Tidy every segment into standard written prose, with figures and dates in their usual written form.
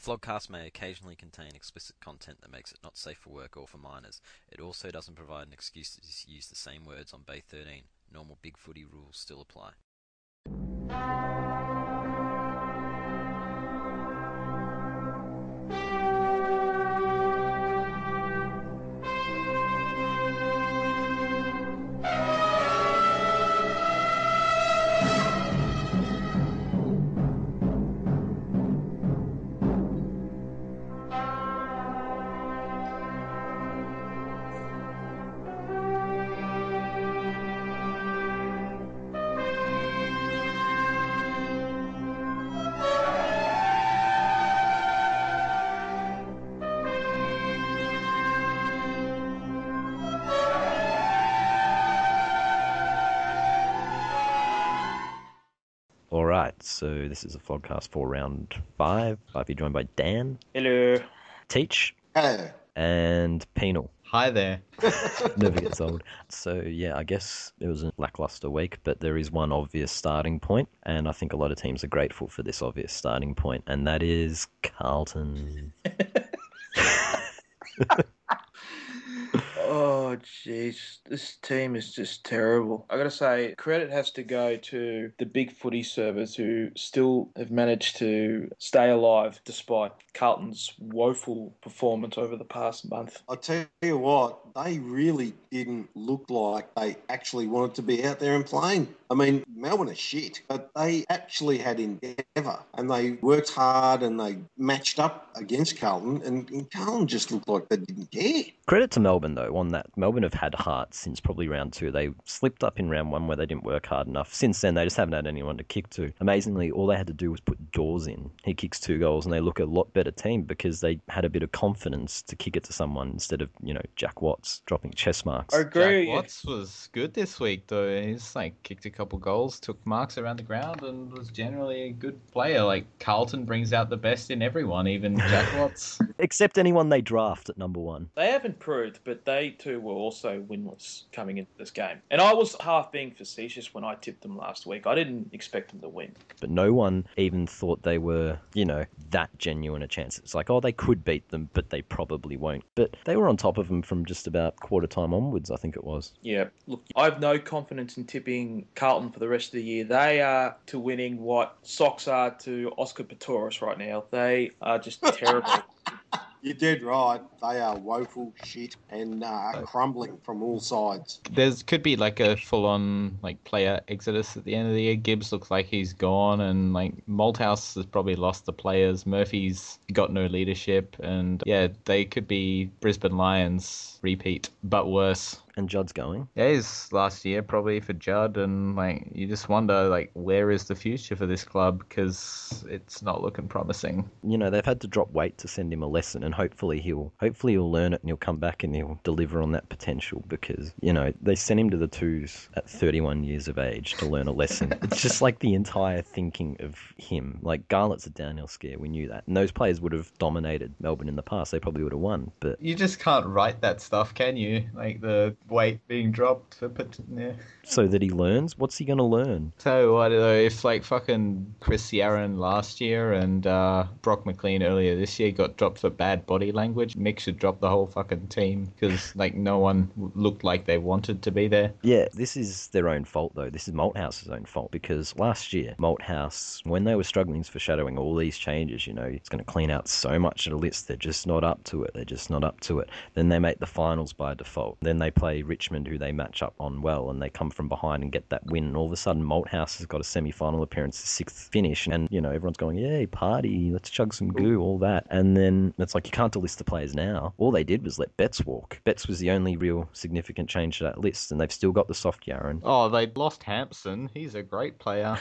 Flogcast may occasionally contain explicit content that makes it not safe for work or for minors. It also doesn't provide an excuse to use the same words on Bay 13. Normal big footy rules still apply. Alright, so this is a Flogcast for round 5. I'll be joined by Dan. Hello. Teach. Hello. And Penal. Hi there. Never gets old. So, yeah, I guess it was a lackluster week, but there is one obvious starting point, and I think a lot of teams are grateful for this obvious starting point, and that is Carlton. Oh, jeez. This team is just terrible. I got to say, credit has to go to the big footy servers who still have managed to stay alive despite Carlton's woeful performance over the past month. I'll tell you what, they really didn't look like they actually wanted to be out there and playing. I mean, Melbourne are shit, but they actually had endeavour and they worked hard and they matched up against Carlton, and Carlton just looked like they didn't care. Credit to Melbourne, though, on that. Melbourne have had heart since probably round 2. They slipped up in round 1 where they didn't work hard enough. Since then, they just haven't had anyone to kick to. Amazingly, all they had to do was put Dawes in. He kicks 2 goals, and they look a lot better team because they had a bit of confidence to kick it to someone instead of, Jack Watts dropping chest marks. I agree. Jack Watts was good this week, though. He's kicked a couple goals, took marks around the ground, and was generally a good player. Carlton brings out the best in everyone, even Jack Watts. Except anyone they draft at number 1. They have improved, but they too were also winless coming into this game. And I was half being facetious when I tipped them last week. I didn't expect them to win. But no one even thought they were, that genuine a chance. It's like, oh, they could beat them, but they probably won't. But they were on top of them from just about quarter time onwards, I think it was. Yeah, look, I have no confidence in tipping Carlton for the rest of the year. They are to winning what Sox are to Oscar Pistorius right now. They are just terrible. You're dead right. They are woeful shit and crumbling from all sides. Could be a full-on player exodus at the end of the year. Gibbs looks like he's gone, and Malthouse has probably lost the players. Murphy's got no leadership, and yeah, they could be Brisbane Lions repeat, but worse. And Judd's going. Yeah, he's last year probably for Judd, and you just wonder where is the future for this club, because it's not looking promising. They've had to drop weight to send him a lesson, and hopefully he'll learn it and he'll come back and he'll deliver on that potential, because they sent him to the twos at 31 years of age to learn a lesson. It's just the entire thinking of him. Garlett's a downhill scare, we knew that, and those players would have dominated Melbourne in the past. They probably would have won, but you just can't write that stuff, can you? The weight being dropped. Yeah. So that he learns? What's he going to learn? So, I don't know, if fucking Chris Yaron last year and Brock McLean earlier this year got dropped for bad body language, Mick should drop the whole fucking team, because no one looked like they wanted to be there. Yeah, this is their own fault, though. This is Malthouse's own fault, because last year, Malthouse, when they were struggling for shadowing all these changes, it's going to clean out so much of the list. They're just not up to it. Then they make the finals by default. Then they play Richmond, who they match up on well, and they come from behind and get that win. And all of a sudden, Malthouse has got a semi-final appearance, a 6th finish, and everyone's going, yay, party, let's chug some goo, all that. And then it's you can't delist the players now. All they did was let Betts walk. Betts was the only real significant change to that list, and they've still got the soft Yaron. Oh, they lost Hampson. He's a great player.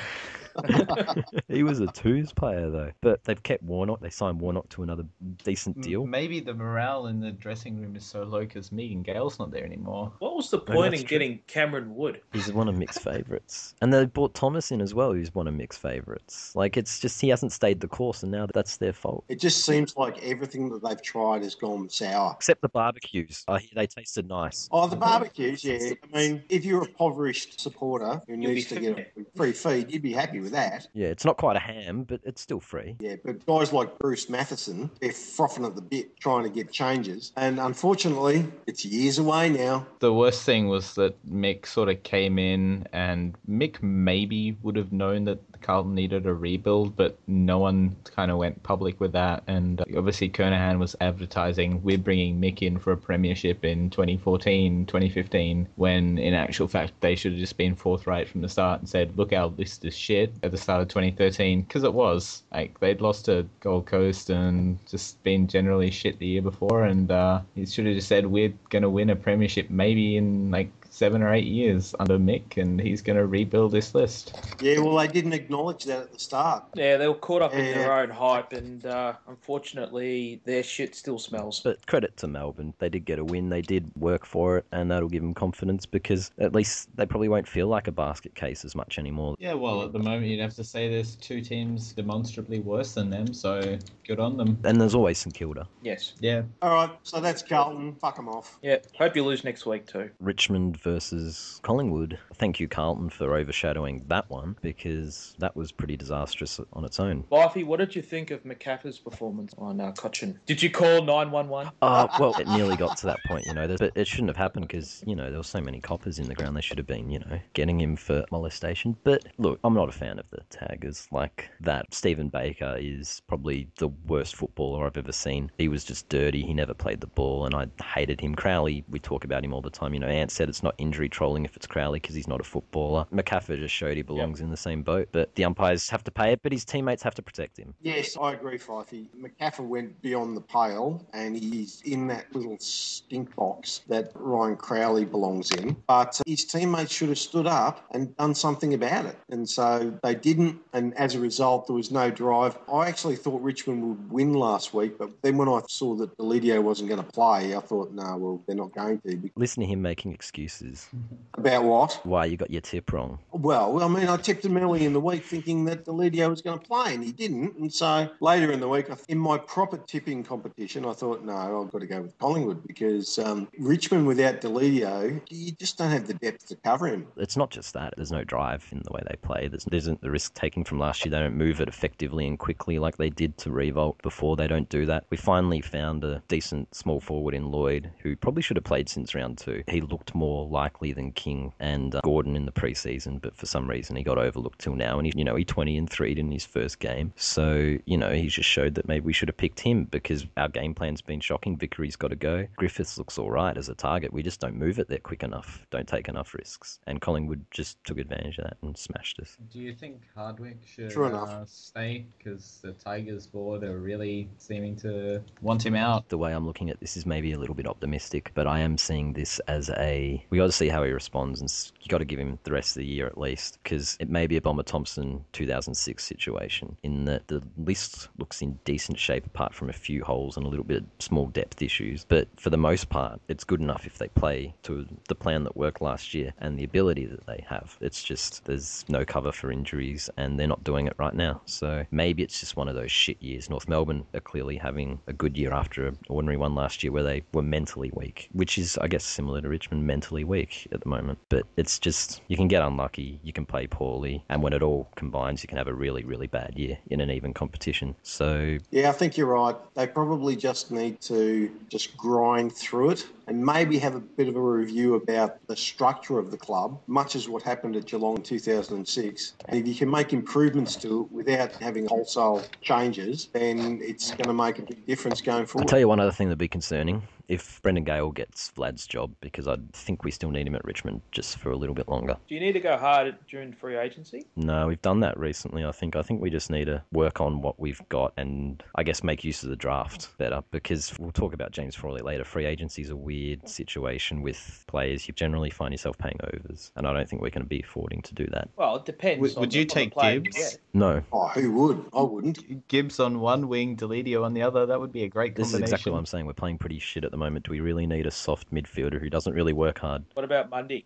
He was a twos player, though. But they've kept Warnock. They signed Warnock to another decent deal. Maybe the morale in the dressing room is so low because Megan Gale's not there anymore. anymore. What was the No, point that's in true. getting Cameron Wood? He's one of Mick's favourites. And they brought Thomas in as well, who's one of Mick's favourites. Like, it's just he hasn't stayed the course, and now that's their fault. It just seems like everything that they've tried has gone sour. Except the barbecues. I hear they tasted nice. Oh, the barbecues, yeah. I mean, if you're a impoverished supporter who You'll needs be to get a free feed, you'd be happy with that. Yeah, it's not quite a ham, but it's still free. Yeah, but guys like Bruce Matheson, they're frothing at the bit trying to get changes. And unfortunately, it's years away now. The worst thing was that Mick sort of came in, and Mick maybe would have known that Carlton needed a rebuild, but no one kind of went public with that. And obviously Kernahan was advertising, we're bringing Mick in for a premiership in 2014, 2015, when in actual fact they should have just been forthright from the start and said, look, our list is shit at the start of 2013, because it was. Like, they'd lost to Gold Coast and just been generally shit the year before, and he should have just said, we're going to win a premiership maybe in like 7 or 8 years under Mick, and he's going to rebuild this list. Yeah, well, they didn't acknowledge that at the start. Yeah, they were caught up in Yeah. their own hype, and unfortunately, their shit still smells. But credit to Melbourne. They did get a win. They did work for it, and that'll give them confidence because at least they probably won't feel like a basket case as much anymore. Yeah, well, at the moment you'd have to say there's two teams demonstrably worse than them, so good on them. And there's always St Kilda. Yes. Yeah. All right, so that's Carlton. Fuck them off. Yeah, hope you lose next week too. Richmond versus Collingwood. Thank you, Carlton, for overshadowing that one because that was pretty disastrous on its own. Fyfie, what did you think of McCaffrey's performance on Cochin? Did you call 911? Well, it nearly got to that point, but it shouldn't have happened because, there were so many coppers in the ground. They should have been, getting him for molestation. But look, I'm not a fan of the taggers like that. Stephen Baker is probably the worst footballer I've ever seen. He was just dirty. He never played the ball, and I hated him. Crowley, we talk about him all the time. Ant said it's not injury trolling if it's Crowley because he's not a footballer. McCaffrey just showed he belongs in the same boat, but the umpires have to pay it, but his teammates have to protect him. Yes, I agree, Fyfie. McCaffrey went beyond the pale, and he's in that little stink box that Ryan Crowley belongs in. But his teammates should have stood up and done something about it. And so they didn't, and as a result, there was no drive. I actually thought Richmond would win last week, but then when I saw that Delidio wasn't going to play, I thought, no, well, they're not going to. Listen to him making excuses. About what? Why you got your tip wrong. Well, I mean, I tipped him early in the week thinking that Delidio was going to play, and he didn't. And so later in the week, in my proper tipping competition, I thought, no, I've got to go with Collingwood because Richmond without Delidio, you just don't have the depth to cover him. It's not just that. There's no drive in the way they play. There isn't the risk taking from last year. They don't move it effectively and quickly like they did to Revolt before. They don't do that. We finally found a decent small forward in Lloyd who probably should have played since round 2. He looked more likely than King and Gordon in the preseason, but for some reason he got overlooked till now, and he 20 and 3'd in his first game. So, he just showed that maybe we should have picked him because our game plan's been shocking. Vickery's got to go. Griffiths looks all right as a target. We just don't move it there quick enough. Don't take enough risks. And Collingwood just took advantage of that and smashed us. Do you think Hardwick should True enough. stay? Because the Tigers board are really seeming to want him out. The way I'm looking at this is maybe a little bit optimistic, but I am seeing this as we got to see how he responds, and you got to give him the rest of the year at least, because it may be a Bomber Thompson 2006 situation in that the list looks in decent shape apart from a few holes and a little bit of small depth issues, but for the most part it's good enough if they play to the plan that worked last year and the ability that they have. It's just there's no cover for injuries and they're not doing it right now, so maybe it's just one of those shit years. North Melbourne are clearly having a good year after an ordinary one last year where they were mentally weak, which is I guess similar to Richmond, mentally weak at the moment. But it's just, you can get unlucky, you can play poorly, and when it all combines, you can have a really, really bad year in an even competition. So Yeah, I think you're right. They probably just need to just grind through it and maybe have a bit of a review about the structure of the club, much as what happened at Geelong in 2006. And if you can make improvements to it without having wholesale changes, then it's going to make a big difference going I'll forward. tell you one other thing that'd be concerning. If Brendan Gale gets Vlad's job, because I think we still need him at Richmond just for a little bit longer. Do you need to go hard during free agency? No, we've done that recently, I think. I think we just need to work on what we've got and I guess make use of the draft better, because we'll talk about James Frawley later. Free agency is a weird situation with players. You generally find yourself paying overs, and I don't think we're going to be affording to do that. Well, it depends. Would you take player you Gibbs? get. No. Oh, who would? I wouldn't. Gibbs on one wing, Deledio on the other. That would be a great This is combination. exactly what I'm saying. We're playing pretty shit at the moment. Do we really need a soft midfielder who doesn't really work hard? What about Mundy?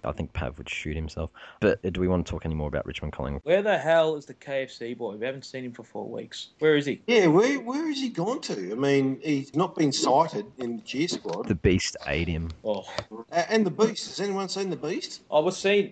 I think Pav would shoot himself. But do we want to talk any more about Richmond Collingwood? Where the hell is the KFC boy? We haven't seen him for 4 weeks. Where is he? Yeah, where has he gone to? I mean, he's not been cited in the cheer squad. The Beast ate him. Oh, And the Beast. Has anyone seen the Beast? I was seeing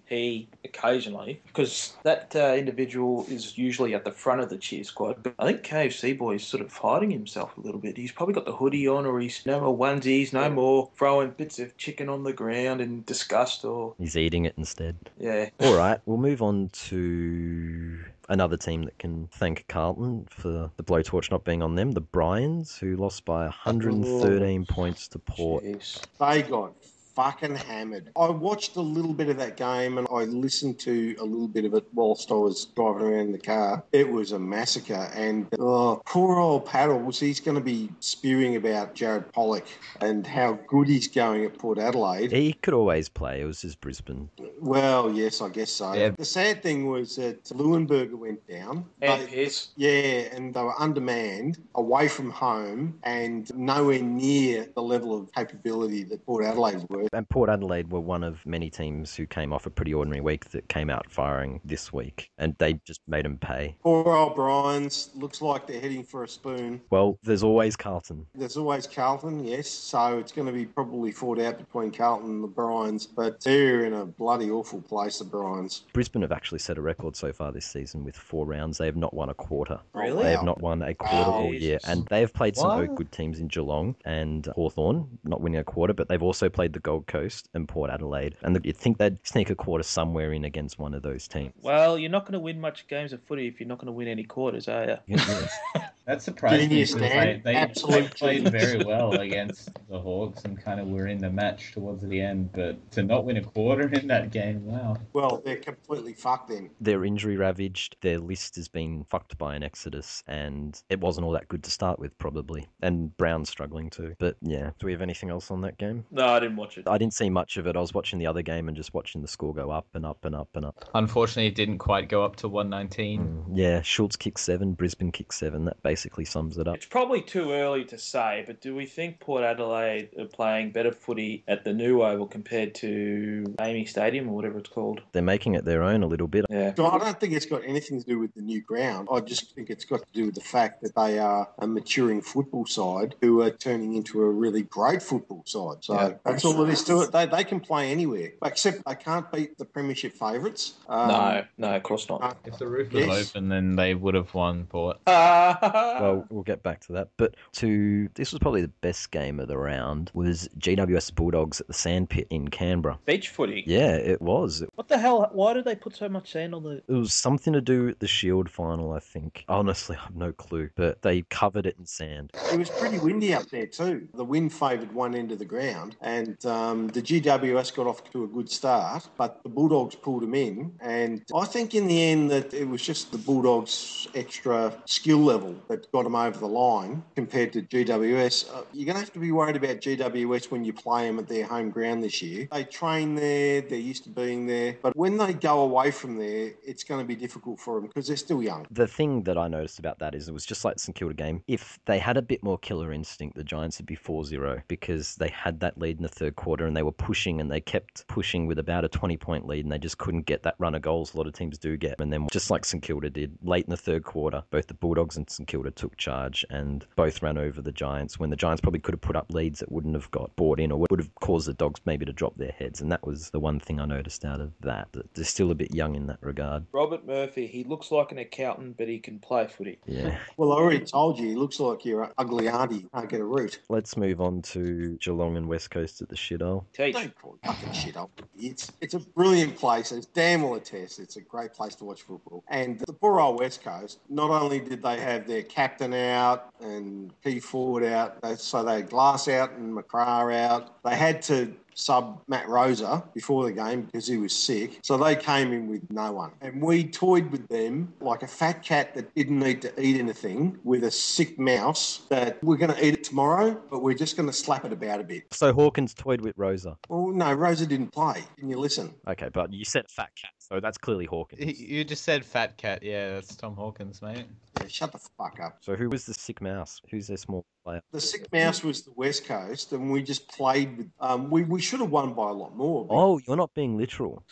he occasionally, because that individual is usually at the front of the cheer squad. But I think KFC boy is sort of hiding himself a little bit. He's probably got the hoodie on, or he's no more onesies, no more throwing bits of chicken on the ground in disgust, or He's eating it instead. yeah. All right, we'll move on to another team that can thank Carlton for the blowtorch not being on them, the Bryans, who lost by 113 points to Port. Jeez. They got fucking hammered. I watched a little bit of that game and I listened to a little bit of it whilst I was driving around in the car. It was a massacre, and poor old Paddles, he's going to be spewing about Jared Pollock and how good he's going at Port Adelaide. He could always play. It was just Brisbane. Well, yes, I guess so. Yeah. The sad thing was that Leuenberger went down. And Pierce. Yeah, and they were undermanned, away from home, and nowhere near the level of capability that Port Adelaide were. And Port Adelaide were one of many teams who came off a pretty ordinary week that came out firing this week, and they just made them pay. Poor old Bryans, looks like they're heading for a spoon. Well, there's always Carlton. There's always Carlton, yes, so it's going to be probably fought out between Carlton and the Bryans, but they're in a bloody awful place, the Bryans. Brisbane have actually set a record so far this season with 4 rounds. They have not won a quarter. Really? They have not won a quarter all year. Jesus. And they have played some What? good teams in Geelong and Hawthorn, not winning a quarter, but they've also played the Gold Coast and Port Adelaide. And you'd think they'd sneak a quarter somewhere in against one of those teams. Well, you're not going to win much games of footy if you're not going to win any quarters, are you? Yeah. That surprised me Genius, because Dan. they Absolute played genius. very well against the Hawks and kind of were in the match towards the end. But to not win a quarter in that game, wow. Well, they're completely fucked then. They're injury ravaged. Their list has been fucked by an exodus, and it wasn't all that good to start with, probably. And Brown's struggling too. But yeah, do we have anything else on that game? No, I didn't watch it. I didn't see much of it. I was watching the other game and just watching the score go up and up and up and up. Unfortunately, it didn't quite go up to 119. Yeah, Schultz kicked 7, Brisbane kicked 7. That basically sums it up. It's probably too early to say, but do we think Port Adelaide are playing better footy at the new Oval compared to Amy Stadium or whatever it's called? They're making it their own a little bit. Yeah. So I don't think it's got anything to do with the new ground. I just think it's got to do with the fact that they are a maturing football side who are turning into a really great football side. So Yeah. that's all it is to it. They can play anywhere, except they can't beat the premiership favourites. No, of course not. If the roof was Yes. open, then they would have won Port. Well, we'll get back to that. But this was probably the best game of the round, was GWS Bulldogs at the Sandpit in Canberra. Beach footy. Yeah, it was. What the hell? Why did they put so much sand on the... It was something to do with the Shield final, I think. Honestly, I have no clue. But they covered it in sand. It was pretty windy up there too. The wind favoured one end of the ground, and the GWS got off to a good start, but the Bulldogs pulled them in. And I think in the end that it was just the Bulldogs' extra skill level that got them over the line compared to GWS. You're going to have to be worried about GWS when you play them at their home ground this year. They train there, they're used to being there, but when they go away from there, it's going to be difficult for them because they're still young. The thing that I noticed about that is it was just like the St Kilda game. If they had a bit more killer instinct, the Giants would be 4-0 because they had that lead in the third quarter and they were pushing and they kept pushing with about a 20-point lead and they just couldn't get that run of goals a lot of teams do get. And then just like St Kilda did, late in the third quarter, both the Bulldogs and St Kilda took charge and both ran over the Giants when the Giants probably could have put up leads that wouldn't have got bought in or would have caused the Dogs maybe to drop their heads. And that was the one thing I noticed out of that they're still a bit young in that regard. Robert Murphy, he looks like an accountant, but he can play footy. Yeah. Well, I already told you, he looks like your ugly auntie. Can't get a root. Let's move on to Geelong and West Coast at the shithole. Teach. Don't call it fucking shit up. It's a brilliant place. It's damn well a test. It's a great place to watch football. And the poor old West Coast, not only did they have their captain out and key forward out, so they had Glass out and McCrae out. They had to sub Matt Rosa before the game because he was sick. So they came in with no one. And we toyed with them like a fat cat that didn't need to eat anything with a sick mouse that we're going to eat it tomorrow, but we're just going to slap it about a bit. So Hawkins toyed with Rosa. Well, no, Rosa didn't play. Can you listen? Okay, but you said fat cat. So that's clearly Hawkins. You just said Fat Cat. Yeah, that's Tom Hawkins, mate. Yeah, shut the fuck up. So who was the sick mouse? Who's their small player? The sick mouse was the West Coast, and we just played with. We should have won by a lot more. Oh, you're not being literal.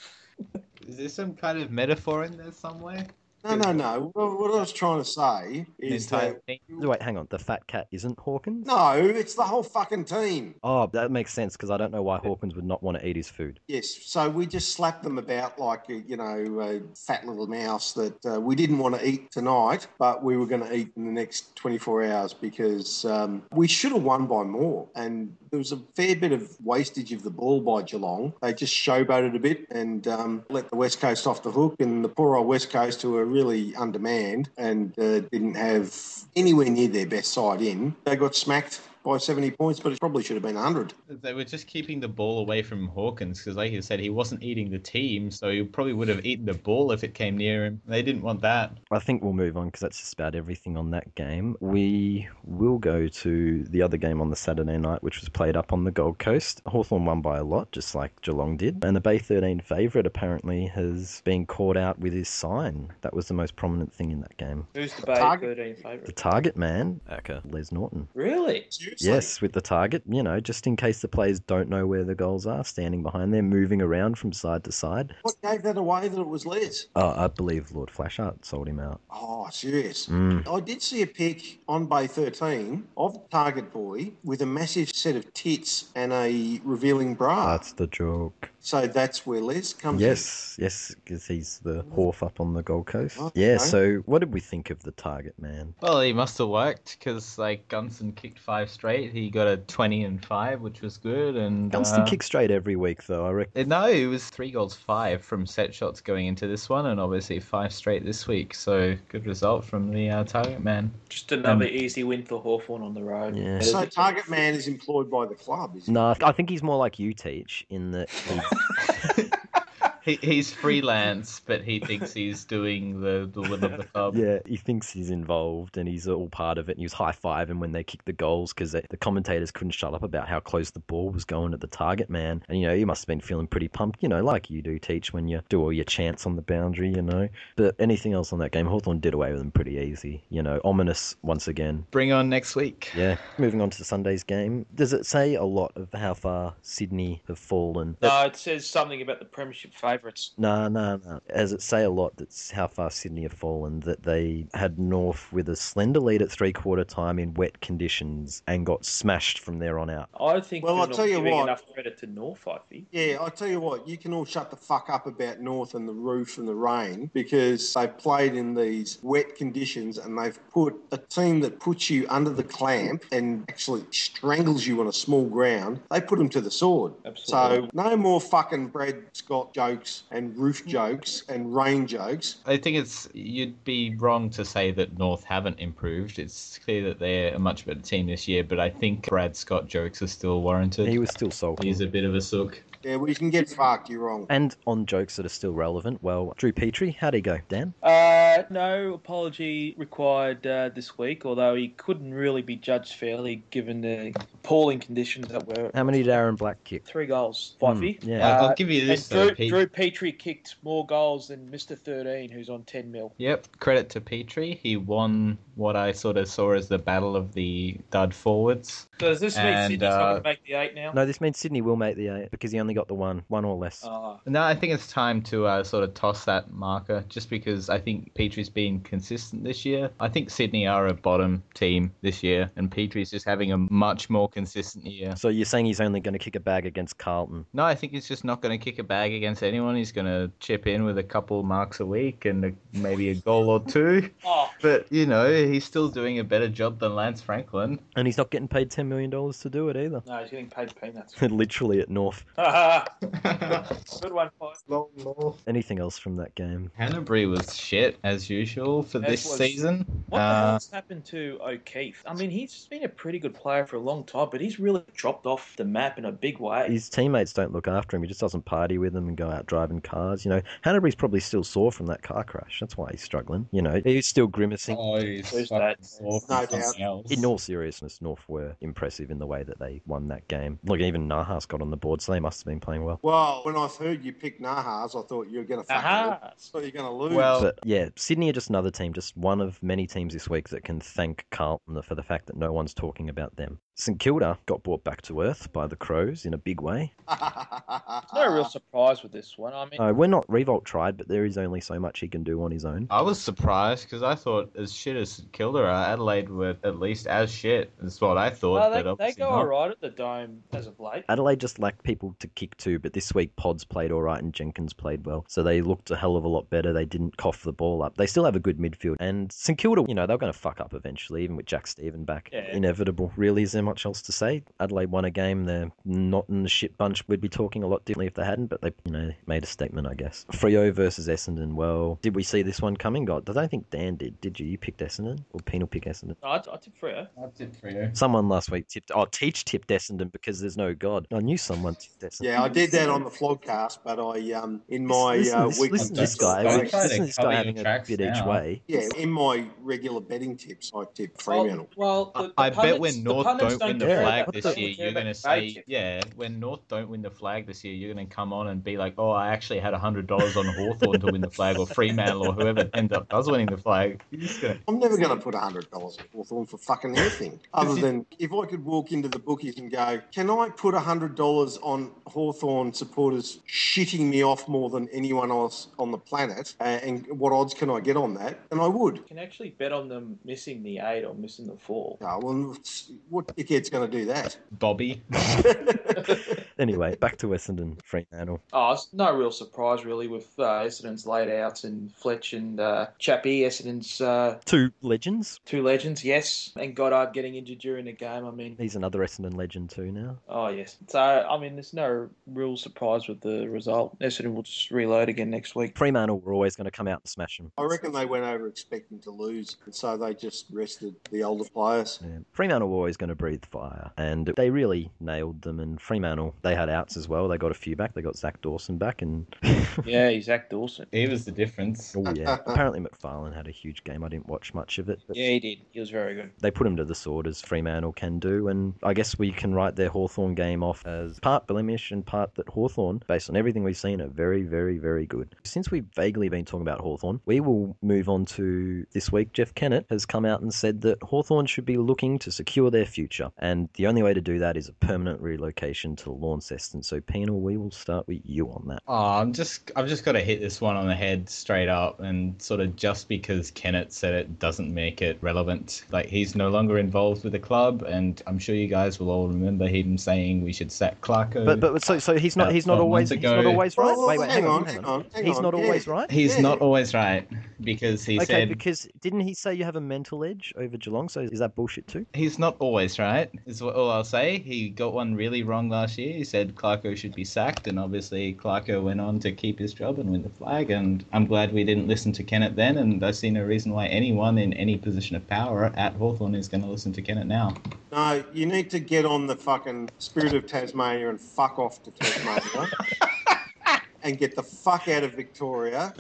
Is there some kind of metaphor in there somewhere? No. What I was trying to say An is entire that team? Wait, hang on. The fat cat isn't Hawkins? no, it's the whole fucking team. Oh, that makes sense because I don't know why Hawkins would not want to eat his food. Yes, so we just slapped them about like a fat little mouse that we didn't want to eat tonight, but we were going to eat in the next 24 hours because we should have won by more. And there was a fair bit of wastage of the ball by Geelong. They just showboated a bit and let the West Coast off the hook, and the poor old West Coast, who are really undermanned and didn't have anywhere near their best side in, they got smacked by 70 points, but it probably should have been 100. They were just keeping the ball away from Hawkins because, like you said, he wasn't eating the team, so he probably would have eaten the ball if it came near him. They didn't want that. I think we'll move on because that's just about everything on that game. We will go to the other game on the Saturday night, which was played up on the Gold Coast. Hawthorn won by a lot, just like Geelong did. And the Bay 13 favourite apparently has been caught out with his sign. That was the most prominent thing in that game. Who's the Bay Target. 13 The favourite? target man, Acker. Les Norton. Really? Seriously? Yes, with the target, just in case the players don't know where the goals are, standing behind there, moving around from side to side. What gave that away that it was Les? I believe Lord Flashart sold him out. Oh, serious. Mm. I did see a pic on Bay 13 of the target boy with a massive set of tits and a revealing bra. That's the joke. So that's where Les comes in. Yes, because he's the wharf up on the Gold Coast. Oh, Yeah, okay. so what did we think of the target man? Well, he must have worked because, like, Gunston kicked 5 straight. He got a 20-5, which was good. And Gunston kicks straight every week, though, I reckon. No, it was 3 goals 5 from set shots going into this one, and obviously 5 straight this week. So good result from the target man. Just another easy win for Hawthorn on the road. Yeah. So target man is employed by the club, is he? No, I think he's more like you, Teach, in that He's freelance, but he thinks he's doing the win of the club. yeah, he thinks he's involved and he's all part of it. And he was high-fiving when they kicked the goals because the commentators couldn't shut up about how close the ball was going at the target man. And, he must have been feeling pretty pumped, like you do, Teach, when you do all your chants on the boundary, But anything else on that game, Hawthorn did away with them pretty easy. Ominous once again. Bring on next week. Yeah. Moving on to Sunday's game. Does it say a lot of how far Sydney have fallen? No, it says something about the premiership favourites. No. Does it say a lot that's how far Sydney have fallen, that they had North with a slender lead at three-quarter time in wet conditions and got smashed from there on out? I think Well, you're I'll not tell you giving what. enough credit to North, Fyfie. Yeah, I tell you what, you can all shut the fuck up about North and the roof and the rain because they've played in these wet conditions and they've put a team that puts you under the clamp and actually strangles you on a small ground. They put them to the sword. Absolutely. So no more fucking Brad Scott jokes and roof jokes and rain jokes. I think you'd be wrong to say that North haven't improved. It's clear that they're a much better team this year, but I think Brad Scott jokes are still warranted. He was still salty. He's a bit of a sook. Yeah, well, you can get fucked, you're wrong. And on jokes that are still relevant, well, Drew Petrie, how'd he go, Dan? No apology required this week, although he couldn't really be judged fairly given the appalling conditions that were. How many did Aaron Black kick? 3 goals, Fyfie. yeah. I'll give you this, And though, Drew, Pete. Drew Petrie kicked more goals than Mr. 13, who's on 10 mil. Yep, credit to Petrie. He won what I sort of saw as the battle of the dud forwards. So does this mean And, Sydney's not going to make the 8 now? No, this means Sydney will make the 8 because he only got the one or less. No, I think it's time to sort of toss that marker just because I think Petrie's been consistent this year. I think Sydney are a bottom team this year and Petrie's just having a much more consistent year. So you're saying he's only going to kick a bag against Carlton? No, I think he's just not going to kick a bag against anyone. He's going to chip in with a couple marks a week and maybe a goal or 2. Oh, But, he's still doing a better job than Lance Franklin. And he's not getting paid $10 million to do it either. no, he's getting paid peanuts. Literally at North. Good one, Fyfe. Anything else from that game? Hanbury was shit, as usual, for As this was- season. What the hell's happened to O'Keefe? I mean, he's been a pretty good player for a long time, but he's really dropped off the map in a big way. His teammates don't look after him. He just doesn't party with them and go out driving cars. Hanbury's probably still sore from that car crash. That's why he's struggling. He's still grimacing. Oh, he's Who's fucking that? sore from No something doubt. else. In all seriousness, North were impressive in the way that they won that game. Look, even Nahas got on the board, so they must have been playing well. Well, when I heard you pick Nahas, I thought you were going to I thought you were going to lose. Well, But yeah, Sydney are just another team, just one of many teams this week that can thank Carlton for the fact that no one's talking about them. St Kilda got brought back to earth by the Crows in a big way. No real surprise with this one. I mean, We're not Revolt tried, but there is only so much he can do on his own. I was surprised because I thought as shit as St Kilda are, Adelaide were at least as shit. That's what I thought. they obviously go not. alright at the Dome as of late. Adelaide just lacked people to kick to, but this week Pods played all right and Jenkins played well. So they looked a hell of a lot better. They didn't cough the ball up. They still have a good midfield. And St Kilda, they're going to fuck up eventually, even with Jack Stephen back. Yeah. Inevitable. Really, is there much else to say? Adelaide won a game. They're not in the shit bunch. We'd be talking a lot differently if they hadn't, but they, made a statement, I guess. Freo versus Essendon. Well, did we see this one coming? God, I don't think Dan did. Did you? You picked Essendon? Or Penal pick Essendon? I tipped Freo. I did for you. Someone last week tipped... Oh, Teach tipped Essendon because there's no God. I knew someone tipped Essendon. Yeah, I did that on the flogcast, but I in my Listen to this guy. Don't try to Listen to this cover guy your having a tracks bit each now. way. yeah, in my regular betting tips, I tipped Fremantle. Well, the I bet pundits- when the North pundits don't win the care flag about- this they year, care you're about going to the say, tip. yeah, when North don't win the flag this year, you're going to come on and be like, oh, I actually had $100 on Hawthorn to win the flag, or Fremantle, or whoever ends up does winning the flag. You're just going to... I'm never going to put $100 on Hawthorn for fucking anything, other than if I could walk into the bookies and go, can I put $100 on Hawthorn supporters shitting me off more than anyone else on the planet, and what odds can I get on that? And I would. You can actually bet on them missing the 8 or missing the 4. Oh, well, what dickhead's going to do that? Bobby. Anyway, back to Essendon, Fremantle. Oh, it's no real surprise really with Essendon's laid outs and Fletch and Chappie. Essendon's Two legends. two legends, yes, and Goddard getting injured during the game. I mean, He's another Essendon legend too now. oh yes. So I mean, there's no real surprise with the result. Essendon will just reload again next week. Fremantle were always going to come out and smash them. I reckon they went over expecting to lose, and so they just rested the older players. Yeah. Fremantle were always going to breathe fire, and they really nailed them. And Fremantle, they had outs as well. They got a few back. They got Zach Dawson back, and Yeah, he's Zach Dawson. He was the difference. oh yeah, apparently McFarlane had a huge game. I didn't watch much of it, but Yeah, he did. He was very good. they put him to the sword as Fremantle can do, and I guess we can write their Hawthorn game off as part blemish and part that Hawthorn, based on everything we've seen, are very, very, very good. Since we've vaguely been talking about Hawthorn, we will move on to this week. Jeff Kennett has come out and said that Hawthorn should be looking to secure their future, and the only way to do that is a permanent relocation to Launceston. So Penal, we will start with you on that. Oh, I've just got to hit this one on the head straight up, and sort of just because Kennett said it doesn't make it relevant. Like, he's no longer involved with the club, and I'm sure you guys will all remember him saying we should sack Clarko. But so he's not 12 always months he's not ago. always right. Well, Wait, hang on. He's not Yeah. always right. He's Yeah. not always right, because he Okay, said because didn't he say you have a mental edge over Geelong? So is that bullshit too? he's not always right, is what all I'll say. He got one really wrong last year. He said Clarko should be sacked, and obviously Clarko went on to keep his job and win the flag, and I'm glad we didn't listen to Kennett then, and I see no reason why anyone in any position of power at Hawthorn is going to listen to Kennett now. No, you need to get on the fucking Spirit of Tasmania and fuck off to Tasmania. And get the fuck out of Victoria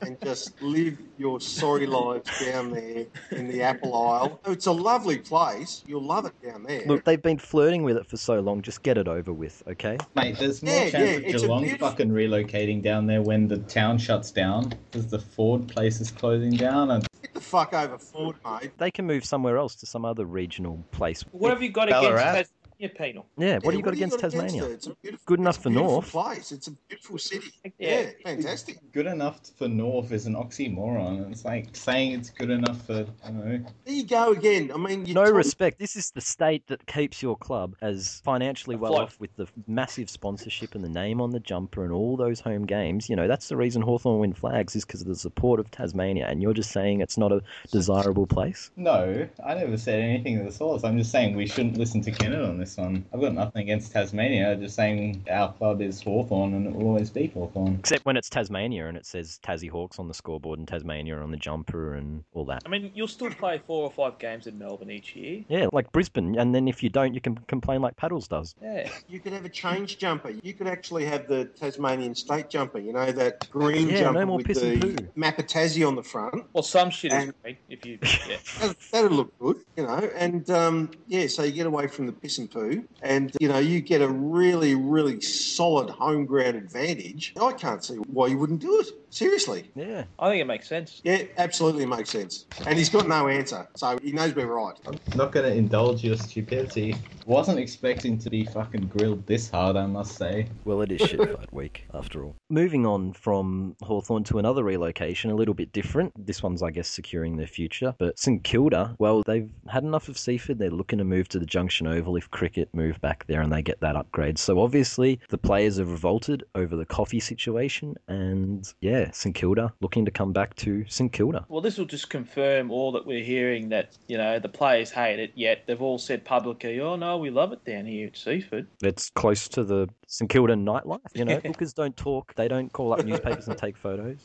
and just live your sorry lives down there in the Apple Isle. It's a lovely place. You'll love it down there. Look, they've been flirting with it for so long. Just get it over with, okay? Mate, there's more Yeah, chance yeah, of it's a Geelong beautiful- fucking relocating down there when the town shuts down, because the Ford place is closing down, and Get the fuck over Ford, mate. They can move somewhere else to some other regional place. What have you got Ballarat. against Tasmania, Penal? Yeah, what do you got against Tasmania? Good enough for North. Place. It's a beautiful city. Yeah. Yeah, fantastic. good enough for North is an oxymoron. It's like saying it's good enough for, I don't know. There you go again. I mean, you No told- respect. This is the state that keeps your club as financially well Afloat. off with the massive sponsorship and the name on the jumper and all those home games. That's the reason Hawthorn win flags is because of the support of Tasmania. And you're just saying it's not a desirable place? No, I never said anything of the sort. I'm just saying we shouldn't listen to Kennett on this one. I've got nothing against Tasmania, just saying our club is Hawthorn and it will always be Hawthorn. Except when it's Tasmania and it says Tassie Hawks on the scoreboard and Tasmania on the jumper and all that. I mean, you'll still play 4 or 5 games in Melbourne each year. Yeah, like Brisbane. And then if you don't, you can complain like Paddles does. Yeah. You could have a change jumper. You could actually have the Tasmanian state jumper, that green Yeah, jumper no more with piss and the poo. map of Tassie on the front. Well, some shit is And- great if if you. Yeah. That'd look good, and so you get away from the piss and poo, and you get a really, really solid home ground advantage. I can't see why you wouldn't do it. Seriously. Yeah. I think it makes sense. Yeah, absolutely makes sense. And he's got no answer, so he knows we're right. I'm not going to indulge your stupidity. Wasn't expecting to be fucking grilled this hard, I must say. Well, it is shitfight week, after all. Moving on from Hawthorn to another relocation, a little bit different. This one's, I guess, securing their future. But St Kilda, well, they've had enough of Seaford. They're looking to move to the Junction Oval if cricket move back there and they get that upgrade. So obviously, the players have revolted over the coffee situation. And yeah, St Kilda looking to come back to St Kilda. Well, this will just confirm all that we're hearing, that, the players hate it, yet they've all said publicly, oh, no, we love it down here at Seaford. It's close to the St Kilda nightlife, Bookers don't talk, they don't call up newspapers and take photos,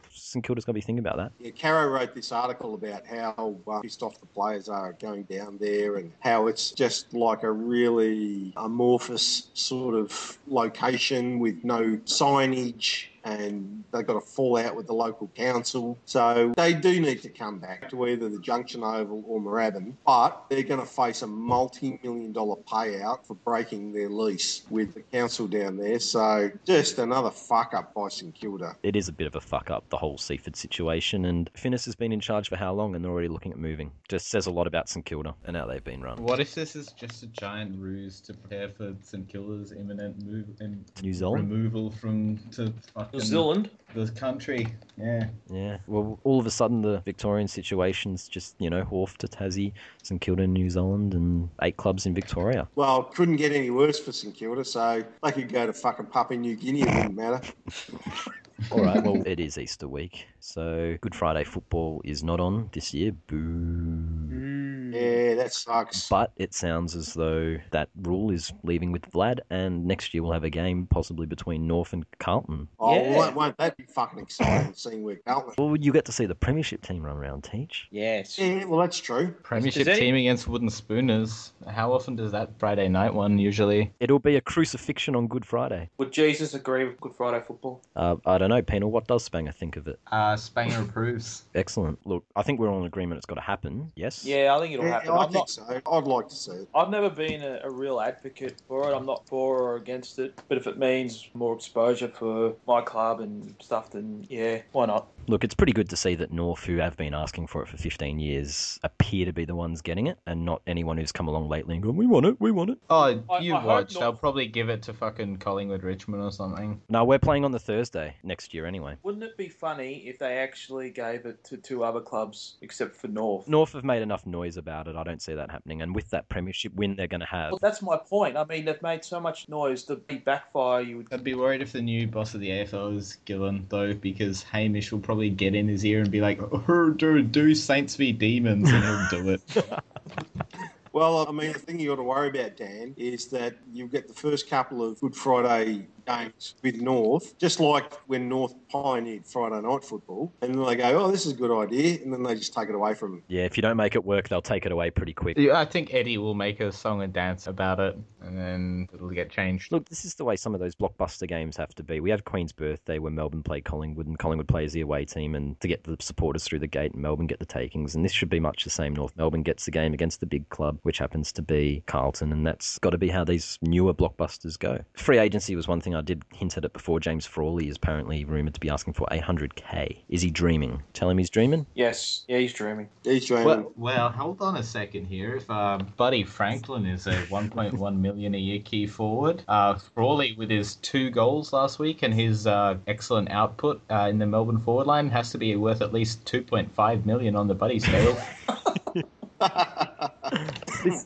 St Kilda's got to be thinking about that. Yeah, Caro wrote this article about how pissed off the players are going down there and how it's just like a really amorphous sort of location with no signage, and they've got a fallout with the local council. So they do need to come back to either the Junction Oval or Moorabbin, but they're going to face a multi-million-dollar payout for breaking their lease with the council down there. So just another fuck-up by St Kilda. It is a bit of a fuck-up, the whole Seaford situation, and Finnis has been in charge for how long, and they're already looking at moving. Just says a lot about St Kilda and how they've been run. What if this is just a giant ruse to prepare for St Kilda's imminent move and New Zealand? removal to fucking New Zealand? the country? Yeah. Yeah, well, all of a sudden the Victorian situation's just, Hawth to Tassie, St Kilda in New Zealand, and 8 clubs in Victoria. Well, couldn't get any worse for St Kilda, so they could go to fucking Papua New Guinea, it wouldn't matter. All right, well, it is Easter week, so Good Friday football is not on this year. Boo. Yeah, that sucks. But it sounds as though that rule is leaving with Vlad, and next year we'll have a game possibly between North and Carlton. Oh, Yeah. won't that be fucking exciting, seeing where Carlton... Well, you get to see the Premiership team run around, Teach. Yes. Yeah, well, that's true. Premiership Does any- team against Wooden Spooners. How often does that Friday night one usually? It'll be a crucifixion on Good Friday. Would Jesus agree with Good Friday football? I don't know, Penal, what does Spanger think of it? Spanger approves. Excellent. Look, I think we're all in agreement it's got to happen, yes? Yeah, I think it'll happen. I think so. I'd like to see it. I've never been a real advocate for it. I'm not for or against it. But if it means more exposure for my club and stuff, then yeah, why not? Look, it's pretty good to see that North, who have been asking for it for 15 years, appear to be the ones getting it, and not anyone who's come along lately and gone, we want it, we want it. Oh, I you hope watch. not. They'll probably give it to fucking Collingwood Richmond or something. No, we're playing on the Thursday next year anyway. Wouldn't it be funny if they actually gave it to 2 other clubs except for North? North have made enough noise about it. I don't see that happening. And with that Premiership win they're going to have... Well, that's my point. I mean, they've made so much noise. The big backfire, you would... I'd be worried if the new boss of the AFL is Gillen, though, because Hamish will probably get in his ear and be like, oh, do Saints v Demons, and he'll do it. Well, I mean, the thing you got to worry about, Dan, is that you get the first couple of Good Friday games with North, just like when North pioneered Friday night football, and then they go, oh, this is a good idea, and then they just take it away from them. Yeah, if you don't make it work, they'll take it away pretty quick. Yeah, I think Eddie will make a song and dance about it, and then it'll get changed. Look, this is the way some of those blockbuster games have to be. We have Queen's Birthday where Melbourne play Collingwood, and Collingwood plays the away team, and to get the supporters through the gate, and Melbourne get the takings, and this should be much the same. North Melbourne gets the game against the big club, which happens to be Carlton, and that's got to be how these newer blockbusters go. Free agency was one thing I did hint at it before. James Frawley is apparently rumoured to be asking for 800k. Is he dreaming? Tell him he's dreaming? Yes. Yeah, he's dreaming. He's dreaming. Well, hold on a second here. If Buddy Franklin is a 1.1 million a year key forward, Frawley with his 2 goals last week and his excellent output in the Melbourne forward line has to be worth at least 2.5 million on the Buddy scale.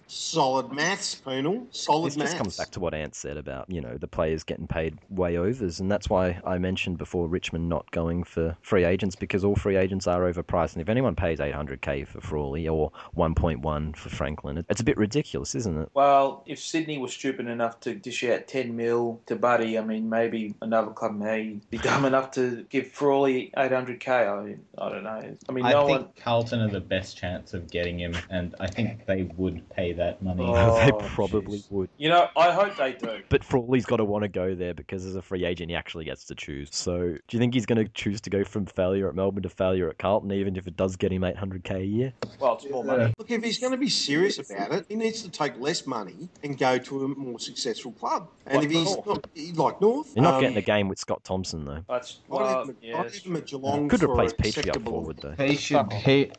Solid maths, Penal. Solid This maths. just comes back to what Ant said about, the players getting paid way overs, and that's why I mentioned before Richmond not going for free agents, because all free agents are overpriced, and if anyone pays 800k for Frawley or 1.1 for Franklin, it's a bit ridiculous, isn't it? Well, if Sydney was stupid enough to dish out 10 mil to Buddy, I mean, maybe another club may be dumb enough to give Frawley 800k. I don't know. I mean, I no think one... Carlton are the best chance of getting him, and I think they would would pay that money. They Oh, probably jeez. would. You know, I hope they do. But Frawley's got to want to go there because as a free agent, he actually gets to choose. So do you think he's going to choose to go from failure at Melbourne to failure at Carlton, even if it does get him $800K a year? Well, it's more money. Look, if he's going to be serious about it, he needs to take less money and go to a more successful club. And Like if he's North. not like North, You're not getting a game with Scott Thompson, though. That's I'd yes. have him at Geelong Could for replace Petrie up acceptable- forward, though. He should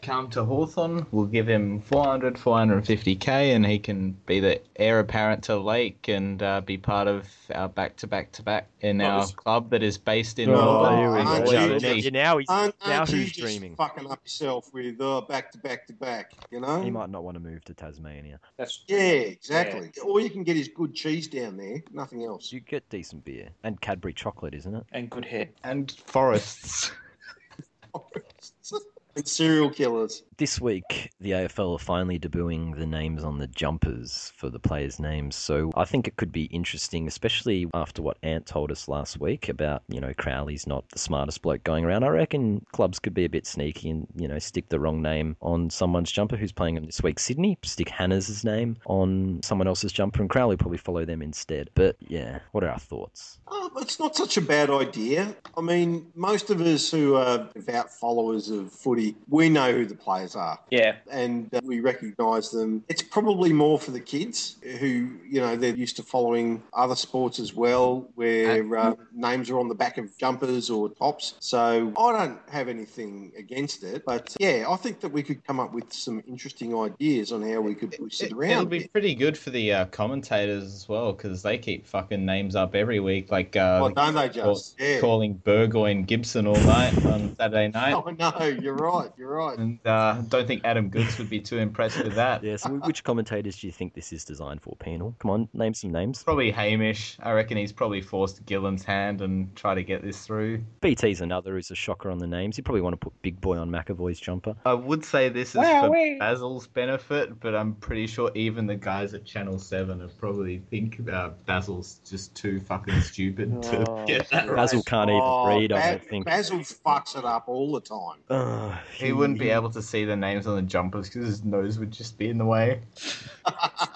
come to Hawthorn. We'll give him 450k, and he can be the heir apparent to Lake and be part of our back-to-back-to-back in our club that is based in Melbourne. here we aren't go. you Now, just- now he's Aren't now you who's just dreaming? fucking up yourself with back to back to back, you know? He might not want to move to Tasmania. That's Yeah, exactly. All you can get is good cheese down there, nothing else. You get decent beer and Cadbury chocolate, isn't it? and good hair. And forests. And serial killers. This week, the AFL are finally debuting the names on the jumpers for the players' names. So I think it could be interesting, especially after what Ant told us last week about, Crowley's not the smartest bloke going around. I reckon clubs could be a bit sneaky and, stick the wrong name on someone's jumper who's playing them this week. Sydney, stick Hannah's name on someone else's jumper and Crowley probably follow them instead. But yeah, what are our thoughts? It's not such a bad idea. I mean, most of us who are devout followers of footy, we know who the players are. Yeah. And we recognise them. It's probably more for the kids who, they're used to following other sports as well, where names are on the back of jumpers or tops. So I don't have anything against it. But yeah, I think that we could come up with some interesting ideas on how we could push it around. It'll be pretty good for the commentators as well, because they keep fucking names up every week, like don't they just? Yeah. calling Burgoyne Gibson all night on Saturday night. Oh, no, you're right. And don't think Adam Goods would be too impressed with that. Yeah, so which commentators do you think this is designed for, Penal? Come on, name some names. Probably Hamish. I reckon he's probably forced Gillen's hand and try to get this through. BT's another who's a shocker on the names. You probably want to put Big Boy on McAvoy's jumper. I would say this is for Basil's benefit, but I'm pretty sure even the guys at Channel 7 have probably think Basil's just too fucking stupid to get that right. Basil can't even read, I don't think. Basil fucks it up all the time. He wouldn't be able to see the names on the jumpers because his nose would just be in the way.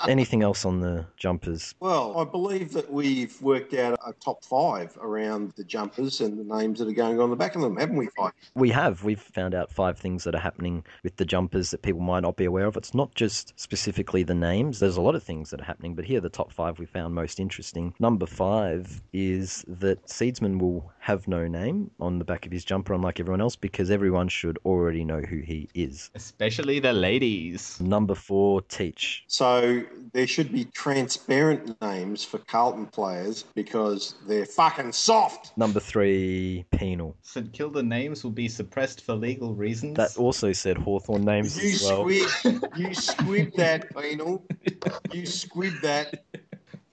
Anything else on the jumpers? Well, I believe that we've worked out a top 5 around the jumpers and the names that are going on the back of them, haven't we, Fyfie? We have. We've found out 5 things that are happening with the jumpers that people might not be aware of. It's not just specifically the names. There's a lot of things that are happening, but here are the top 5 we found most interesting. Number 5 is that Seedsman will have no name on the back of his jumper, unlike everyone else, because everyone should already know who he is. Especially the ladies. Number 4, Teach. So there should be transparent names for Carlton players because they're fucking soft. Number 3, Penal. St Kilda names will be suppressed for legal reasons. That also said Hawthorn names as well. You squib that, Penal. You squib that.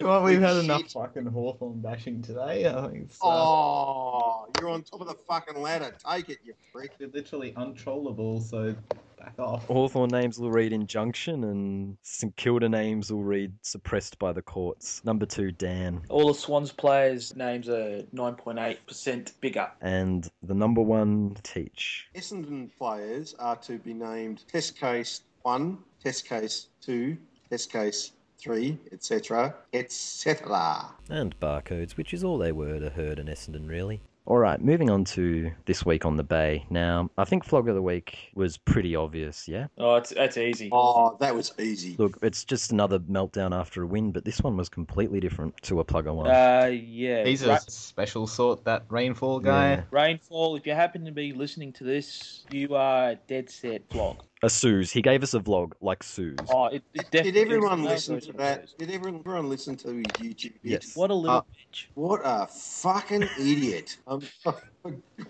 Well, we've had enough fucking Hawthorn bashing today. I think it's, you're on top of the fucking ladder. Take it, you prick. They're literally untrollable, so back off. Hawthorn names will read injunction and St Kilda names will read suppressed by the courts. Number 2, Dan. All the Swans players' names are 9.8% bigger. And the number 1, Teach. Essendon players are to be named Test Case 1, Test Case 2, Test Case 3, etc., etc. And barcodes, which is all they were to Herd and Essendon, really. Alright, moving on to this week on the Bay. Now, I think Flog of the Week was pretty obvious, yeah? Oh, that's easy. Oh, that was easy. Look, it's just another meltdown after a win, but this one was completely different to a plugger one. Yeah. He's a special sort, that Rainfall guy. Yeah. Rainfall, if you happen to be listening to this, you are dead set Flog. A Suze. He gave us a vlog like Suze. Oh, it definitely Did everyone is. listen to that? Did everyone listen to his YouTube? Yes. What a little bitch. What a fucking idiot. For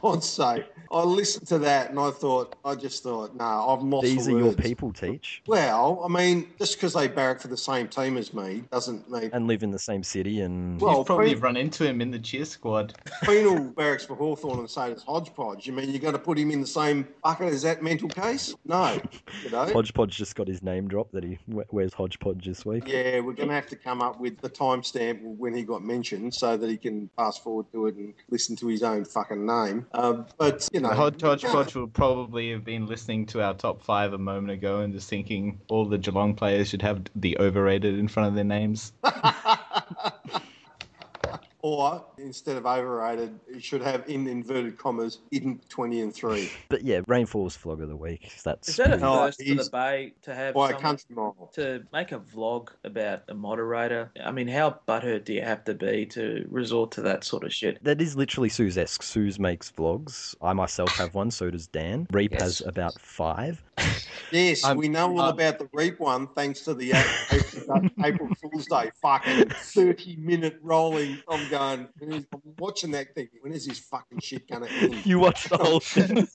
God's sake. I listened to that and I just thought, no, I've lost These the are your words. people, Teach. Well, I mean, just because they barrack for the same team as me doesn't mean... And live in the same city and... Well, You've probably run into him in the cheer squad. Penal barracks for Hawthorn and so does Hodgepodge. You mean you're going to put him in the same bucket as that mental case? No. You know? Hodgepodge just got his name dropped that he wears Hodgepodge this week. Yeah, we're going to have to come up with the timestamp when he got mentioned so that he can fast forward to it and listen to his own fucking fucking name. But, you know. The Hodgepodge will probably have been listening to our top 5 a moment ago and just thinking all the Geelong players should have the overrated in front of their names. Or, instead of overrated, it should have, in inverted commas, in 20 and 3. But yeah, Rainfall's flog of the week. That's Is that a pretty- first for the he's- Bay to have By a someone country mile. to make a vlog about a moderator? I mean, how butthurt do you have to be to resort to that sort of shit? That is literally Suze-esque. Suze makes vlogs. I myself have one, so does Dan. Reap Yes. has about 5. Yes, we know all about the Reap one thanks to the April Fool's Day fucking 30-minute rolling. I'm going, I'm watching that thing. When is this fucking shit going to end? You watched the whole thing.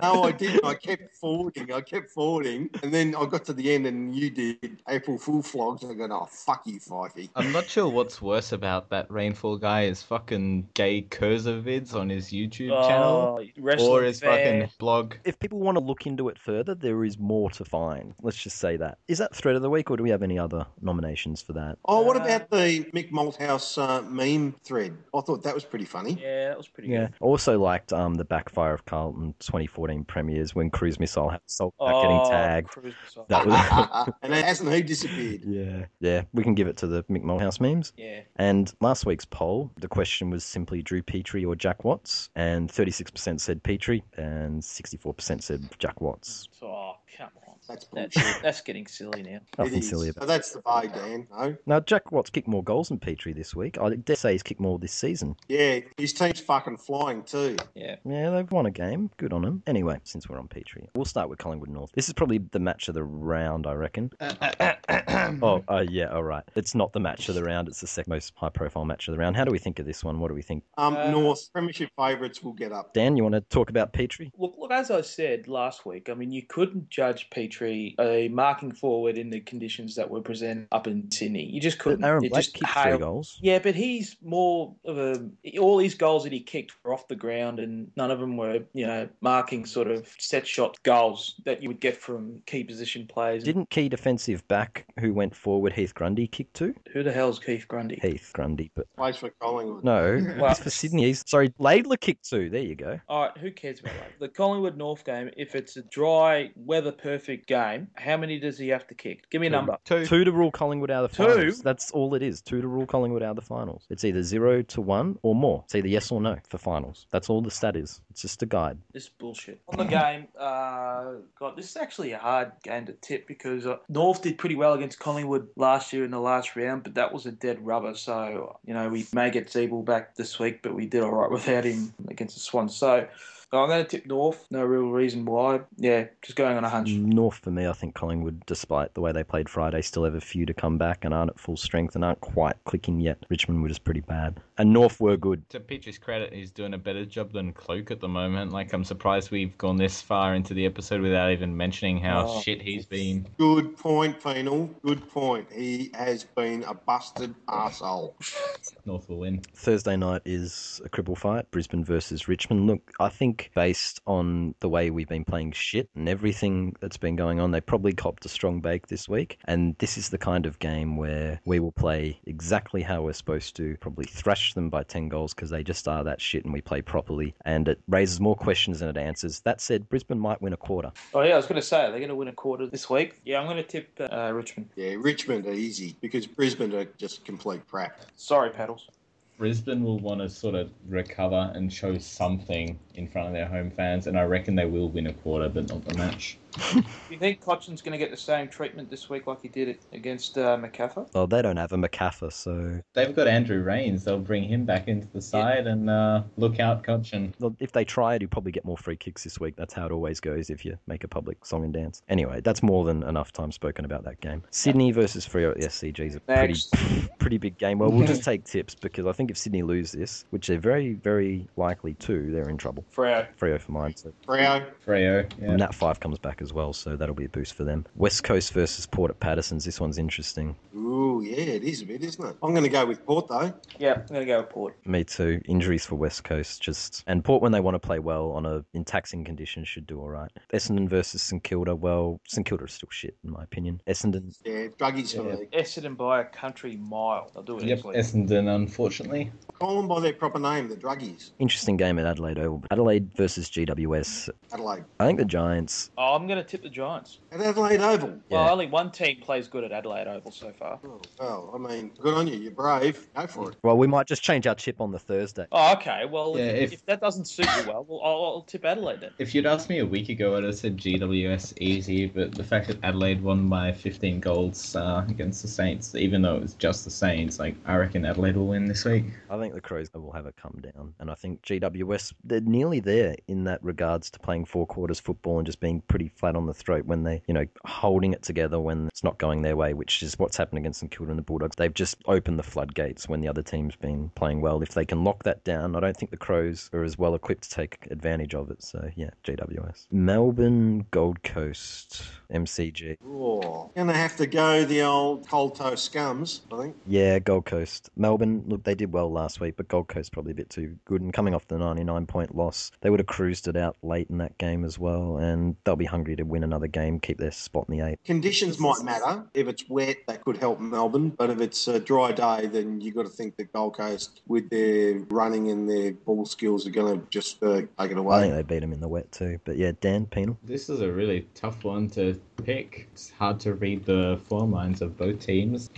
No, I didn't. I kept forwarding. And then I got to the end and you did April Fool vlogs. I go, oh, fuck you, Fyfie. I'm not sure what's worse about that Rainfall guy is fucking gay cursor vids on his YouTube channel or his fucking blog. If people want to look into it further, there is more to find. Let's just say that. Is that thread of the week, or do we have any other nominations for that? Oh, what about the Mick Malthouse meme thread? I thought that was pretty funny. Yeah, that was pretty Yeah. good. I also liked the backfire of Carlton 2014 premiers when Cruise Missile had Salt back getting tagged. Cruise missile. That was And hasn't he disappeared? yeah. We can give it to the Mick Mulhouse memes. Yeah. And last week's poll, the question was simply Drew Petrie or Jack Watts, and 36% said Petrie, and 64% said Jack Watts. Oh, come on. That's bullshit. That's getting silly now. Nothing It is. silly So about it. that's the Bay, Dan. No? Now, Jack Watts kicked more goals than Petrie this week. I dare say he's kicked more this season. Yeah, his team's fucking flying too. Yeah. Yeah, they've won a game. Good on them. Anyway, since we're on Petrie, we'll start with Collingwood North. This is probably the match of the round, I reckon. Yeah, all right. It's not the match of the round. It's the second most high-profile match of the round. How do we think of this one? What do we think? North Premiership favourites will get up. Dan, you want to talk about Petrie? Look, as I said last week, I mean, you couldn't judge Petrie a marking forward in the conditions that were presented up in Sydney. You just couldn't. But Aaron It Black just kicked hailed- 3 goals. Yeah, but he's more of a. All his goals that he kicked were off the ground, and none of them were, marking sort of set shot goals that you would get from key position players. Didn't key defensive back who went forward, Heath Grundy, kick 2? Who the hell's Keith Grundy? Heath Grundy, but Plays for Collingwood. no, Well- he's for Sydney. Sorry, Laidler kicked 2. There you go. All right, who cares about that? The Collingwood North game, if it's a dry, weather-perfect game, how many does he have to kick? Give me a number. 2. 2 to rule Collingwood out of the Two? finals. That's all it is. 2 to rule Collingwood out of the finals. It's either 0 to 1 or more. It's either yes or no for finals. That's all the stat is. It's just a guide. This is bullshit. On the game, God, this is actually a hard game to tip because North did pretty well against Collingwood last year in the last round, but that was a dead rubber. So, we may get Zeeble back this week, but we did all right without him against the Swans. So, I'm going to tip North. No real reason why. Yeah, just going on a hunch. North for me, I think Collingwood, despite the way they played Friday, still have a few to come back and aren't at full strength and aren't quite clicking yet. Richmond were just pretty bad. And North were good. To Petrie's credit, he's doing a better job than Cloak at the moment. Like, I'm surprised we've gone this far into the episode without even mentioning how shit he's been. Good point, Penal. Good point. He has been a busted arsehole. North will win. Thursday night is a cripple fight, Brisbane versus Richmond. Look, I think based on the way we've been playing shit and everything that's been going on, they probably copped a strong bake this week. And this is the kind of game where we will play exactly how we're supposed to, probably thrash them by 10 goals because they just are that shit and we play properly. And it raises more questions than it answers. That said, Brisbane might win a quarter. Oh, yeah, I was going to say, they're going to win a quarter this week. Yeah, I'm going to tip Richmond. Yeah, Richmond are easy because Brisbane are just complete crap. Sorry, Paddles. Brisbane will want to sort of recover and show something in front of their home fans, and I reckon they will win a quarter, but not the match. Do you think Cochin's going to get the same treatment this week like he did against McCaffrey? Well, they don't have a McCaffer, so... They've got Andrew Rains. They'll bring him back into the side and look out, Cochin. Well, if they try it, you probably get more free kicks this week. That's how it always goes if you make a public song and dance. Anyway, that's more than enough time spoken about that game. Sydney versus Freo at the SCG is a pretty big game. Well, we'll just take tips because I think if Sydney lose this, which they're very, very likely to, they're in trouble. Freo for mine. So. Freo. Yeah. Nat 5 comes back as well, so that'll be a boost for them. West Coast versus Port at Patterson's. This one's interesting. Ooh, yeah, it is a bit, isn't it? I'm going to go with Port, though. Yeah, I'm going to go with Port. Me too. Injuries for West Coast. And Port, when they want to play well in taxing conditions, should do all right. Essendon versus St Kilda. Well, St Kilda is still shit, in my opinion. Essendon. Yeah, druggies for me. Essendon by a country mile. They'll do it Yep, easily. Essendon, unfortunately. Call them by their proper name, the druggies. Interesting game at Adelaide Oval. Adelaide versus GWS. Adelaide. I think the Giants. Oh, I'm going to tip the Giants. At Adelaide Oval. Well, Yeah. only one team plays good at Adelaide Oval so far. Oh, well, I mean, good on you. You're brave. Go for it. Well, we might just change our tip on the Thursday. Oh, okay. Well, Yeah, if that doesn't suit you well, I'll tip Adelaide then. If you'd asked me a week ago, I'd have said GWS easy, but the fact that Adelaide won by 15 goals against the Saints, even though it was just the Saints, like I reckon Adelaide will win this week. I think the Crows will have a come down, and I think GWS, they're nearly there in that regards to playing 4 quarters football and just being pretty flat on the throat when they, holding it together when it's not going their way, which is what's happened against St Kilda and the Bulldogs. They've just opened the floodgates when the other team's been playing well. If they can lock that down, I don't think the Crows are as well equipped to take advantage of it. So, yeah, GWS. Melbourne, Gold Coast, MCG. Oh, gonna have to go the old cold toe scums, I think. Yeah, Gold Coast. Melbourne, look, they did well last week, but Gold Coast probably a bit too good. And coming off the 99-point loss, they would have cruised it out late in that game as well. And they'll be hungry to win another game, keep their spot in the 8. Conditions might matter. If it's wet, that could help Melbourne. But if it's a dry day, then you've got to think that Gold Coast, with their running and their ball skills, are going to just take it away. I think they beat them in the wet too. But yeah, Dan, Penal. This is a really tough one to pick. It's hard to read the form lines of both teams.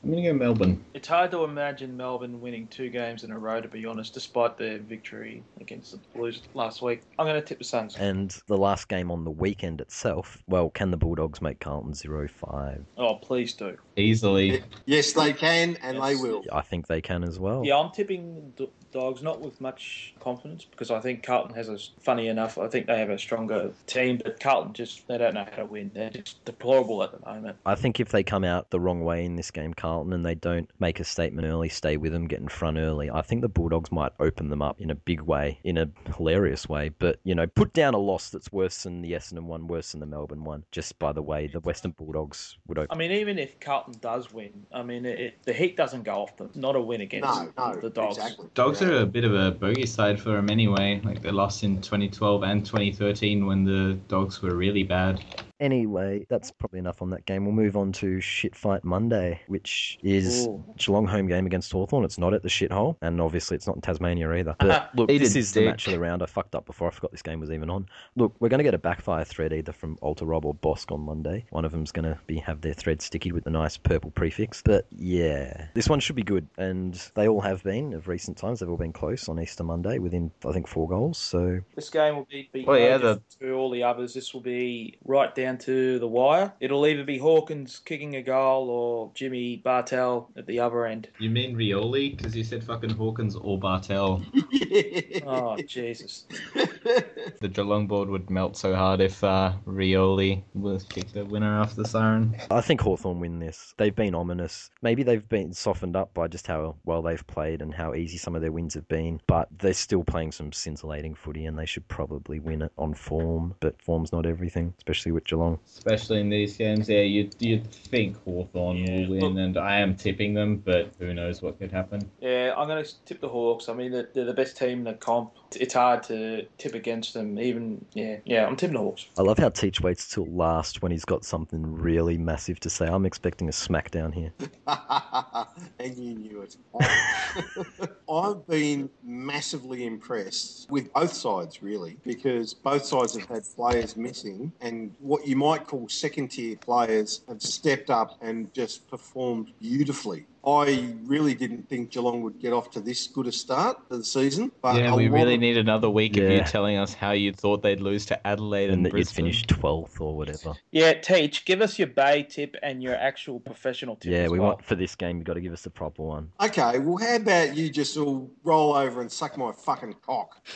I'm going to go Melbourne. It's hard to imagine Melbourne winning 2 games in a row, to be honest, despite their victory against the Blues last week. I'm going to tip the Suns. And the last game on the weekend itself, well, can the Bulldogs make Carlton 0-5? Oh, please do. Easily. Yes, they can, and Yes. they will. I think they can as well. Yeah, I'm tipping Dogs, not with much confidence, because I think Carlton has funny enough, I think they have a stronger team, but Carlton they don't know how to win. They're just deplorable at the moment. I think if they come out the wrong way in this game, Carlton, and they don't make a statement early, stay with them, get in front early, I think the Bulldogs might open them up in a big way, in a hilarious way. But, put down a loss that's worse than the Essendon one, worse than the Melbourne one, just by the way the Western Bulldogs would open. I mean, even if Carlton does win, I mean, the heat doesn't go off them. Not a win against the Dogs. Exactly. Dogs are a bit of a bogey side for them anyway. Like they lost in 2012 and 2013 when the Dogs were really bad. Anyway, that's probably enough on that game. We'll move on to Shitfight Monday, which is Geelong home game against Hawthorn. It's not at the shithole, and obviously it's not in Tasmania either. But look, Eat this a is the dick. match of the round. I fucked up before. I forgot this game was even on. Look, we're going to get a backfire thread either from Alter Rob or Bosk on Monday. One of them's going to have their thread sticky with the nice purple prefix. But yeah, this one should be good, and they all have been of recent times. They've all been close on Easter Monday within, I think, 4 goals. So This game will be Well, yeah, no different to all the others. This will be right down to the wire. It'll either be Hawkins kicking a goal or Jimmy Bartell at the other end. You mean Rioli? Because you said fucking Hawkins or Bartell. Oh, Jesus. The Geelong board would melt so hard if Rioli was kicked the winner after the siren. I think Hawthorn win this. They've been ominous. Maybe they've been softened up by just how well they've played and how easy some of their wins have been, but they're still playing some scintillating footy and they should probably win it on form, but form's not everything, especially with Geelong. Especially in these games, yeah, you'd think Hawthorn will win, and I am tipping them, but who knows what could happen. Yeah, I'm going to tip the Hawks. I mean, they're the best team in the comp. It's hard to tip against them. I'm tipping the Hawks. I love how Teach waits till last when he's got something really massive to say. I'm expecting a smackdown here. And you knew it. I've been massively impressed with both sides, really, because both sides have had players missing, and what you might call second-tier players have stepped up and just performed beautifully. I really didn't think Geelong would get off to this good a start to the season. But Yeah, we really need another week of you Yeah. telling us how you thought they'd lose to Adelaide And and that you'd Brisbane. finish 12th or whatever. Yeah, Teach, give us your Bay tip and your actual professional tip Yeah, as we well. want, for this game, you've got to give us the proper one. Okay, well, how about you just all roll over and suck my fucking cock?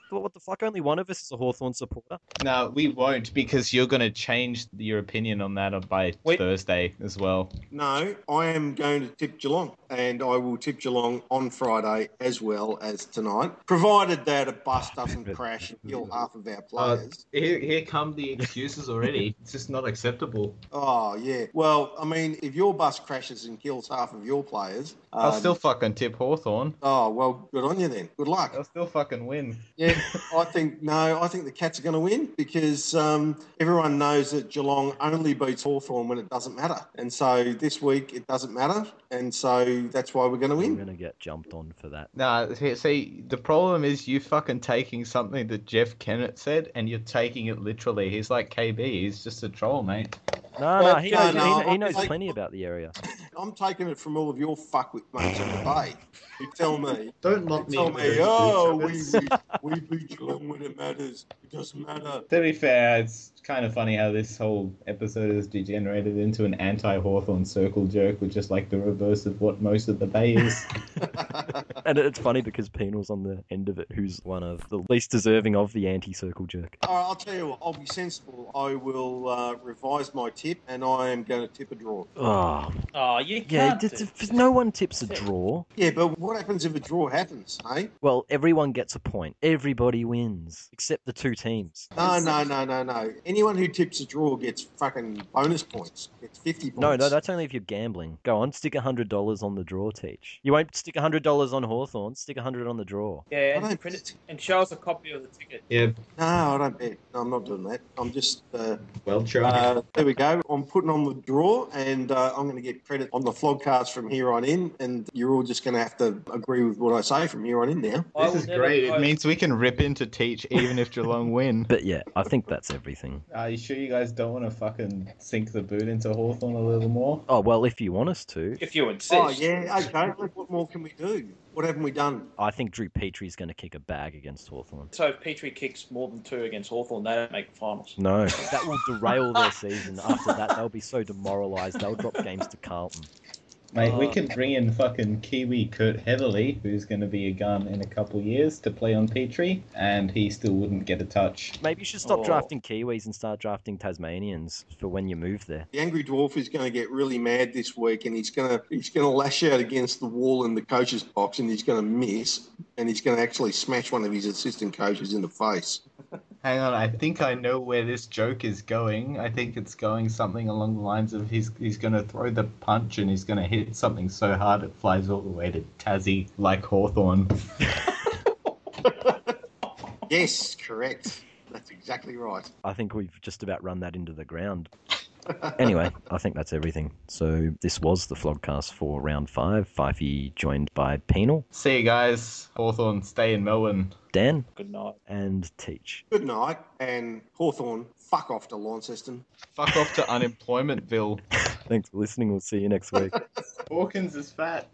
What the fuck? Only one of us is a Hawthorn supporter. No, we won't, because you're going to change your opinion on that by Wait. Thursday as well. No, I am going to tip Geelong, and I will tip Geelong on Friday as well as tonight, provided that a bus doesn't crash and kill half of our players. Here come the excuses already. It's just not acceptable. Oh, yeah. Well, I mean, if your bus crashes and kills half of your players... I'll still fucking tip Hawthorn. Oh, well, good on you then. Good luck. I'll still fucking win. Yeah, I think the Cats are going to win because everyone knows that Geelong only beats Hawthorn when it doesn't matter. And so this week it doesn't matter. And so that's why we're going to I'm win. going to get jumped on for that. Nah, see, the problem is you fucking taking something that Jeff Kennett said and you're taking it literally. He's like KB. He's just a troll, mate. No, he knows, no, he knows like- plenty about the area. I'm taking it from all of your fuckwit mates in the Bay. You tell me. Don't lock me Tell in with me, those we beat Geelong when it matters. It doesn't matter. To be fair, it's kind of funny how this whole episode has degenerated into an anti-Hawthorn circle jerk, which is like the reverse of what most of the Bay is. And it's funny because Penal's on the end of it, who's one of the least deserving of the anti-circle jerk. All right, I'll tell you what, I'll be sensible. I will revise my tip and I am going to tip a draw. Oh, You yeah, can't. no one tips a draw. Yeah, but what happens if a draw happens, eh? Well, everyone gets a point. Everybody wins, except the two teams. No. Anyone who tips a draw gets fucking bonus points. Gets 50 points. No, that's only if you're gambling. Go on, stick $100 on the draw, Teach. You won't stick $100 on Hawthorn, stick 100 on the draw. Yeah, I don't and print it and show us a copy of the ticket. Yeah, No, I don't bet. No, I'm not doing that. I'm just... well tried. there we go. I'm putting on the draw and I'm going to get credit on the flogcast from here on in, and you're all just going to have to agree with what I say from here on in now. This is great. It means we can rip into Teach even if Geelong win. But yeah, I think that's everything. Are you sure you guys don't want to fucking sink the boot into Hawthorn a little more? Oh, well, if you want us to. If you insist. Oh, yeah, okay. What more can we do? What haven't we done? I think Drew Petrie's going to kick a bag against Hawthorn. So if Petrie kicks more than 2 against Hawthorn, they don't make the finals. No, that will derail their season. After that, they'll be so demoralised, they'll drop games to Carlton. Mate, we could bring in fucking Kiwi Kurt Heatherley, who's going to be a gun in a couple years, to play on Petrie, and he still wouldn't get a touch. Maybe you should stop drafting Kiwis and start drafting Tasmanians for when you move there. The Angry Dwarf is going to get really mad this week, and he's going to lash out against the wall in the coach's box, and he's going to miss, and he's going to actually smash one of his assistant coaches in the face. Hang on, I think I know where this joke is going. I think it's going something along the lines of he's going to throw the punch and he's going to hit something so hard it flies all the way to Tassie like Hawthorn. Yes, correct. That's exactly right. I think we've just about run that into the ground. Anyway, I think that's everything. So this was the Flogcast for round 5. Fyfie joined by Penal, See you guys. Hawthorn, stay in Melbourne. Dan, Good night. and Teach. Good night, and Hawthorn, fuck off to Launceston. Fuck off to Unemploymentville. Thanks for listening. We'll see you next week. Hawkins is fat.